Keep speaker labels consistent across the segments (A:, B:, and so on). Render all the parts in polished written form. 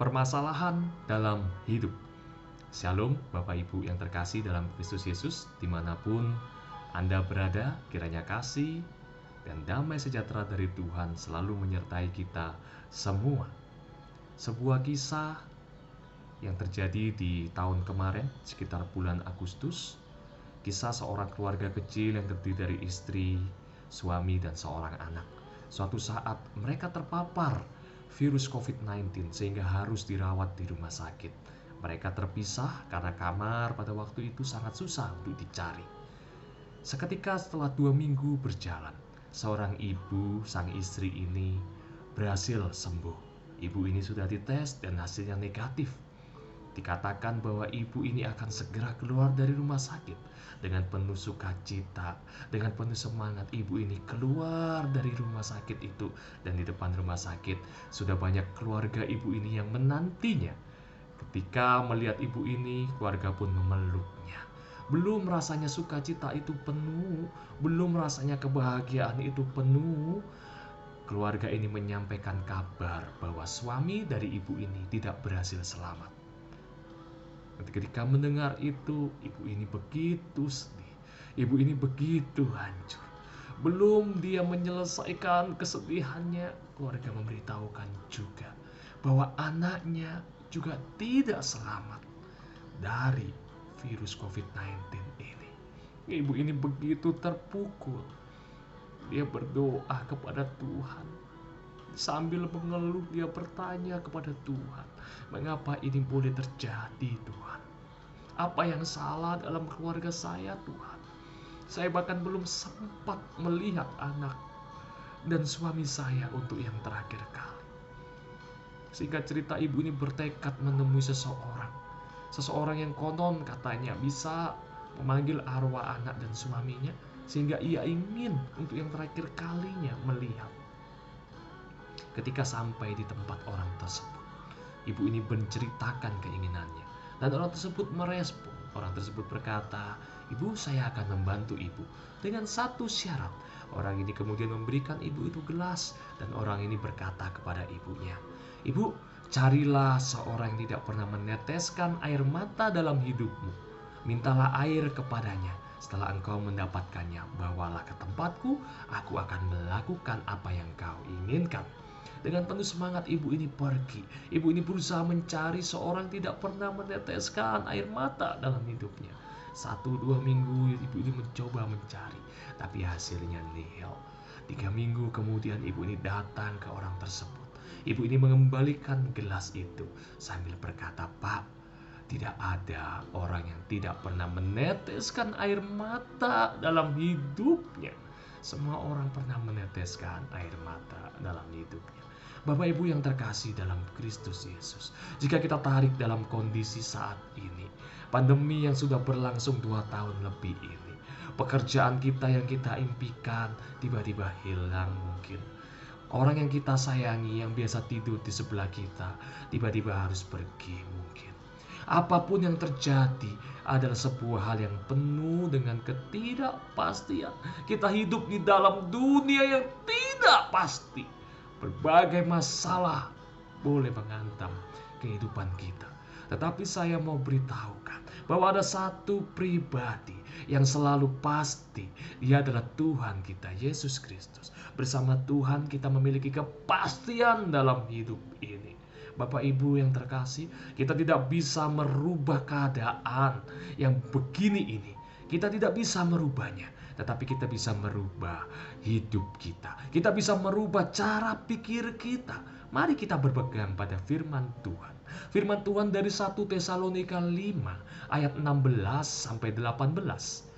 A: Permasalahan dalam hidup. Shalom Bapak Ibu yang terkasih dalam Kristus Yesus, dimanapun Anda berada, kiranya kasih dan damai sejahtera dari Tuhan selalu menyertai kita semua. Sebuah kisah yang terjadi di tahun kemarin, sekitar bulan Agustus. Kisah seorang keluarga kecil yang terdiri dari istri, suami, dan seorang anak. Suatu saat mereka terpapar virus COVID-19 sehingga harus dirawat di rumah sakit. Mereka terpisah karena kamar pada waktu itu sangat susah untuk dicari. Seketika setelah 2 minggu berjalan, seorang ibu, sang istri ini berhasil sembuh. Ibu ini sudah dites dan hasilnya negatif. Dikatakan bahwa ibu ini akan segera keluar dari rumah sakit. Dengan penuh sukacita, dengan penuh semangat, ibu ini keluar dari rumah sakit itu. Dan di depan rumah sakit sudah banyak keluarga ibu ini yang menantinya. Ketika melihat ibu ini, keluarga pun memeluknya. Belum rasanya sukacita itu penuh, belum rasanya kebahagiaan itu penuh, keluarga ini menyampaikan kabar bahwa suami dari ibu ini tidak berhasil selamat. Ketika mendengar itu, ibu ini begitu sedih. Ibu ini begitu hancur. Belum dia menyelesaikan kesedihannya, keluarga memberitahukan juga bahwa anaknya juga tidak selamat dari virus COVID-19 ini. Ibu ini begitu terpukul. Dia berdoa kepada Tuhan. Sambil mengeluh dia bertanya kepada Tuhan, mengapa ini boleh terjadi Tuhan? Apa yang salah dalam keluarga saya Tuhan? Saya bahkan belum sempat melihat anak dan suami saya untuk yang terakhir kali. Sehingga cerita ibu ini bertekad menemui seseorang yang konon katanya bisa memanggil arwah anak dan suaminya, sehingga ia ingin untuk yang terakhir kalinya melihat. Ketika sampai di tempat orang tersebut, ibu ini menceritakan keinginannya, dan orang tersebut merespon. Orang tersebut berkata, "Ibu, saya akan membantu ibu dengan satu syarat." Orang ini kemudian memberikan ibu itu gelas, dan orang ini berkata kepada ibunya, "Ibu, carilah seorang yang tidak pernah meneteskan air mata dalam hidupmu. Mintalah air kepadanya. Setelah engkau mendapatkannya, bawalah ke tempatku. Aku akan melakukan apa yang kau inginkan." Dengan penuh semangat ibu ini pergi. Ibu ini berusaha mencari seorang yang tidak pernah meneteskan air mata dalam hidupnya. 1-2 minggu ibu ini mencoba mencari, tapi hasilnya nihil. 3 minggu kemudian ibu ini datang ke orang tersebut. Ibu ini mengembalikan gelas itu sambil berkata, "Pak, tidak ada orang yang tidak pernah meneteskan air mata dalam hidupnya. Semua orang pernah meneteskan air mata dalam hidupnya." Bapak Ibu yang terkasih dalam Kristus Yesus, jika kita tarik dalam kondisi saat ini, pandemi yang sudah berlangsung 2 tahun lebih ini, pekerjaan kita yang kita impikan tiba-tiba hilang mungkin. Orang yang kita sayangi yang biasa tidur di sebelah kita tiba-tiba harus pergi mungkin. Apapun yang terjadi adalah sebuah hal yang penuh dengan ketidakpastian. Kita hidup di dalam dunia yang tidak pasti. Berbagai masalah boleh menghantam kehidupan kita. Tetapi saya mau beritahukan bahwa ada satu pribadi yang selalu pasti. Dia adalah Tuhan kita, Yesus Kristus. Bersama Tuhan kita memiliki kepastian dalam hidup ini. Bapak Ibu yang terkasih, kita tidak bisa merubah keadaan yang begini ini. Kita tidak bisa merubahnya, tetapi kita bisa merubah hidup kita. Kita bisa merubah cara pikir kita. Mari kita berpegang pada firman Tuhan. Firman Tuhan dari 1 Tesalonika 5 ayat 16 sampai 18.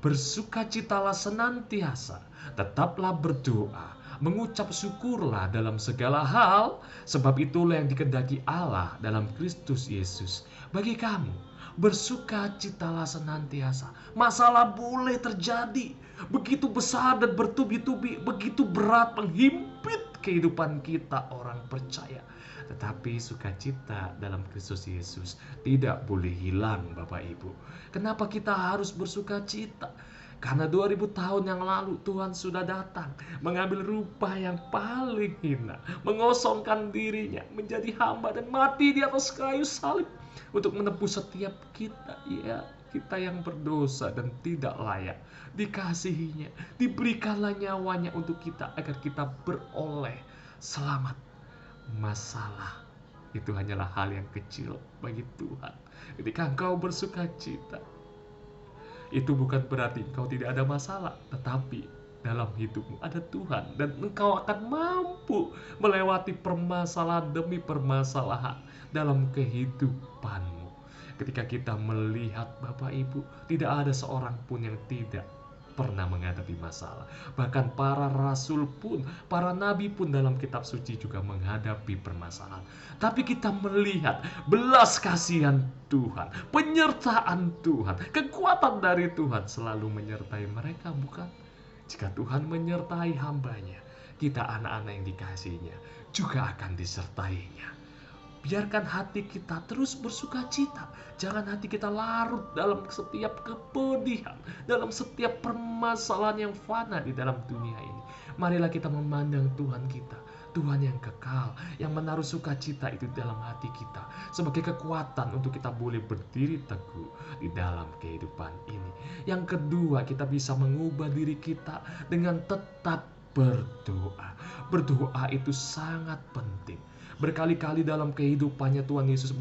A: "Bersukacitalah senantiasa, tetaplah berdoa, mengucap syukurlah dalam segala hal, sebab itulah yang dikehendaki Allah dalam Kristus Yesus bagi kamu. Bersukacitalah senantiasa." Masalah boleh terjadi, begitu besar dan bertubi-tubi, begitu berat menghimpit kehidupan kita orang percaya. Tetapi sukacita dalam Kristus Yesus tidak boleh hilang, Bapak Ibu. Kenapa kita harus bersukacita? Karena 2000 tahun yang lalu Tuhan sudah datang, mengambil rupa yang paling hina, mengosongkan dirinya menjadi hamba dan mati di atas kayu salib untuk menebus setiap kita, ya, kita yang berdosa dan tidak layak. Dikasihinya, diberikanlah nyawanya untuk kita agar kita beroleh selamat. Masalah itu hanyalah hal yang kecil bagi Tuhan. Ketika engkau bersuka cita, itu bukan berarti engkau tidak ada masalah, tetapi dalam hidupmu ada Tuhan dan engkau akan mampu melewati permasalahan demi permasalahan dalam kehidupanmu. Ketika kita melihat Bapak Ibu, tidak ada seorang pun yang tidak pernah menghadapi masalah. Bahkan para rasul pun, para nabi pun dalam kitab suci juga menghadapi permasalahan. Tapi kita melihat belas kasihan Tuhan, penyertaan Tuhan, kekuatan dari Tuhan selalu menyertai mereka, bukan? Jika Tuhan menyertai hambanya, kita anak-anak yang dikasihinya juga akan disertainya. Biarkan hati kita terus bersuka cita. Jangan hati kita larut dalam setiap kepedihan, dalam setiap permasalahan yang fana di dalam dunia ini. Marilah kita memandang Tuhan kita, Tuhan yang kekal, yang menaruh sukacita itu dalam hati kita sebagai kekuatan untuk kita boleh berdiri teguh di dalam kehidupan ini. Yang kedua, kita bisa mengubah diri kita dengan tetap berdoa. Berdoa itu sangat penting. Berkali-kali dalam kehidupannya Tuhan Yesus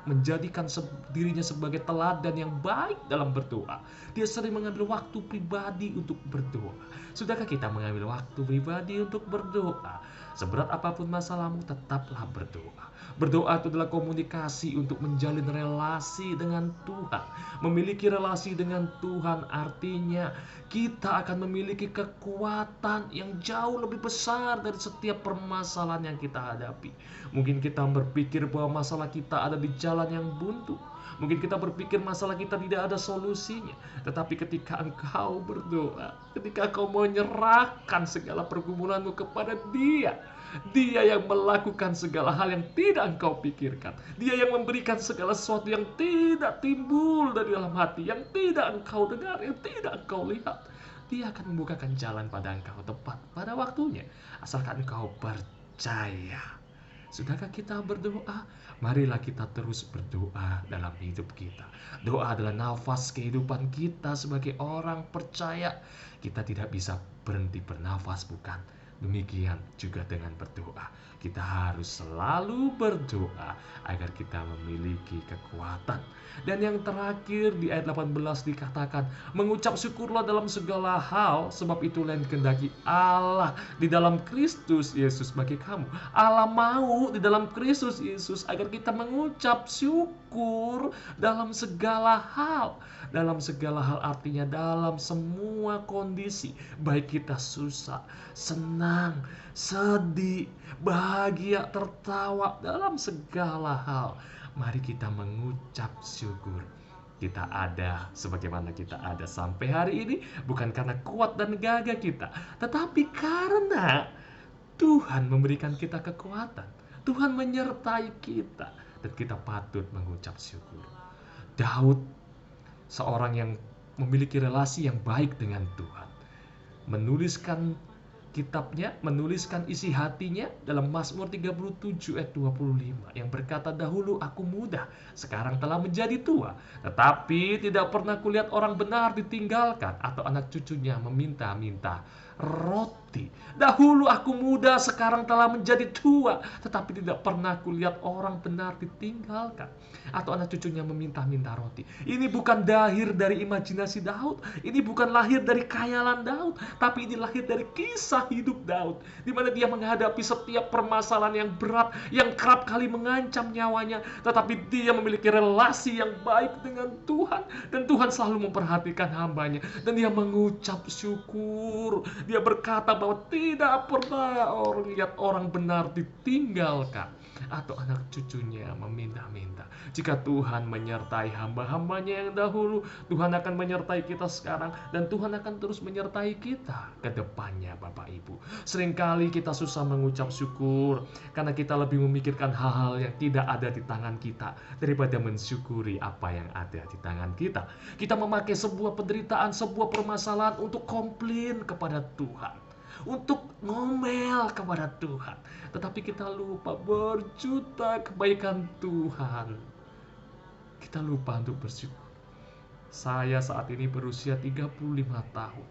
A: menjadikan dirinya sebagai teladan yang baik dalam berdoa. Dia sering mengambil waktu pribadi untuk berdoa. Sudahkah kita mengambil waktu pribadi untuk berdoa? Seberat apapun masalahmu, tetaplah berdoa. Berdoa itu adalah komunikasi untuk menjalin relasi dengan Tuhan. Memiliki relasi dengan Tuhan artinya kita akan memiliki kekuatan yang jauh lebih besar dari setiap permasalahan yang kita hadapi. Mungkin kita berpikir bahwa masalah kita ada di jalan yang buntu. Mungkin kita berpikir masalah kita tidak ada solusinya. Tetapi ketika engkau berdoa, ketika engkau menyerahkan segala pergumulanmu kepada Dia, Dia yang melakukan segala hal yang tidak engkau pikirkan. Dia yang memberikan segala sesuatu yang tidak timbul dari dalam hati, yang tidak engkau dengar, yang tidak engkau lihat. Dia akan membukakan jalan pada engkau tepat pada waktunya, asalkan engkau percaya. Sudahkah kita berdoa? Marilah kita terus berdoa dalam hidup kita. Doa adalah nafas kehidupan kita sebagai orang percaya. Kita tidak bisa berhenti bernafas, bukan? Demikian juga dengan berdoa. Kita harus selalu berdoa agar kita memiliki kekuatan. Dan yang terakhir di ayat 18 dikatakan, mengucap syukurlah dalam segala hal, sebab itulah yang dikehendaki Allah di dalam Kristus Yesus bagi kamu. Allah mau di dalam Kristus Yesus agar kita mengucap syukur dalam segala hal. Dalam segala hal artinya dalam semua kondisi, baik kita susah, senang, sedih, bahagia, tertawa, dalam segala hal. Mari kita mengucap syukur. Kita ada sebagaimana kita ada sampai hari ini bukan karena kuat dan gagah kita, tetapi karena Tuhan memberikan kita kekuatan. Tuhan menyertai kita dan kita patut mengucap syukur. Daud, seorang yang memiliki relasi yang baik dengan Tuhan, menuliskan kitabnya, menuliskan isi hatinya dalam Mazmur 37 ayat 25 yang berkata, dahulu aku muda, sekarang telah menjadi tua, tetapi tidak pernah kulihat orang benar ditinggalkan atau anak cucunya meminta-minta roti. Dahulu aku muda, sekarang telah menjadi tua, tetapi tidak pernah kulihat orang benar ditinggalkan atau anak cucunya meminta-minta roti. Ini bukan lahir dari imajinasi Daud, ini bukan lahir dari khayalan Daud, tapi ini lahir dari kisah hidup Daud, di mana dia menghadapi setiap permasalahan yang berat, yang kerap kali mengancam nyawanya, tetapi dia memiliki relasi yang baik dengan Tuhan, dan Tuhan selalu memperhatikan hambanya, dan dia mengucap syukur. Dia berkata bahwa tidak pernah lihat orang benar ditinggalkan atau anak cucunya meminta-minta. Jika Tuhan menyertai hamba-hambanya yang dahulu, Tuhan akan menyertai kita sekarang, dan Tuhan akan terus menyertai kita ke depannya, Bapak Ibu. Seringkali kita susah mengucap syukur karena kita lebih memikirkan hal-hal yang tidak ada di tangan kita daripada mensyukuri apa yang ada di tangan kita. Kita memakai sebuah penderitaan, sebuah permasalahan untuk komplain kepada Tuhan, untuk ngomel kepada Tuhan. Tetapi kita lupa berjuta kebaikan Tuhan. Kita lupa untuk bersyukur. Saya saat ini berusia 35 tahun.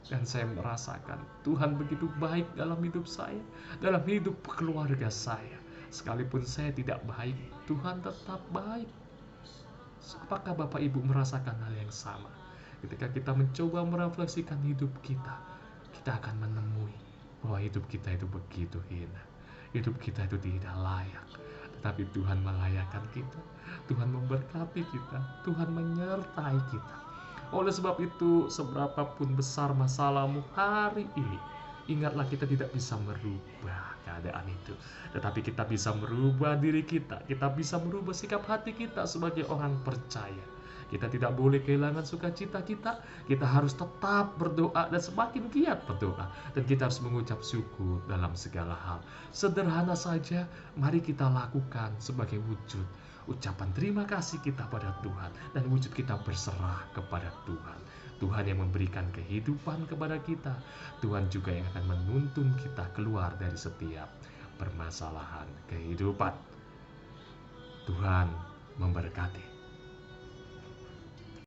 A: Dan saya merasakan Tuhan begitu baik dalam hidup saya, dalam hidup keluarga saya. Sekalipun saya tidak baik, Tuhan tetap baik. Apakah Bapak Ibu merasakan hal yang sama? Ketika kita mencoba merefleksikan hidup kita akan menemui bahwa hidup kita itu begitu hina. Hidup kita itu tidak layak. Tetapi Tuhan melayakkan kita. Tuhan memberkati kita. Tuhan menyertai kita. Oleh sebab itu, seberapapun besar masalahmu hari ini, ingatlah kita tidak bisa merubah keadaan itu. Tetapi kita bisa merubah diri kita. Kita bisa merubah sikap hati kita sebagai orang percaya. Kita tidak boleh kehilangan sukacita kita. Kita harus tetap berdoa dan semakin giat berdoa. Dan kita harus mengucap syukur dalam segala hal. Sederhana saja, mari kita lakukan sebagai wujud ucapan terima kasih kita pada Tuhan. Dan wujud kita berserah kepada Tuhan. Tuhan yang memberikan kehidupan kepada kita. Tuhan juga yang akan menuntun kita keluar dari setiap permasalahan kehidupan. Tuhan memberkati.